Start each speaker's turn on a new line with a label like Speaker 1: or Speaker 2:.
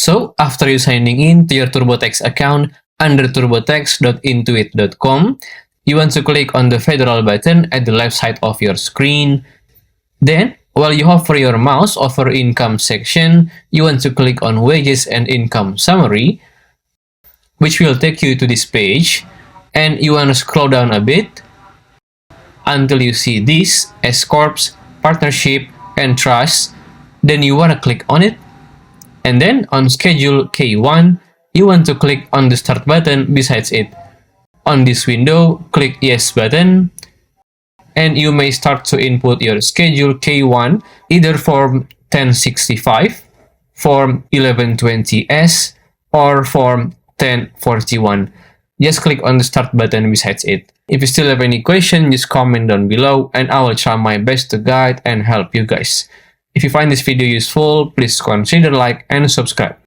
Speaker 1: So, after you signing in to your TurboTax account under turbotax.intuit.com, you want to click on the federal button at the left side of your screen. Then, while you hover your mouse over income section, you want to click on wages and income summary, which will take you to this page, and you want to scroll down a bit until you see this S-corps, partnership, and trust. Then you want to click on it, and then on schedule K-1, you want to click on the start button besides it. On this window, click yes button, and you may start to input your schedule K-1, either form 1065, form 1120S, or form 1041. Just click on the start button besides it. If you still have any question, just comment down below and I will try my best to guide and help you guys. If you find this video useful, please consider like and subscribe.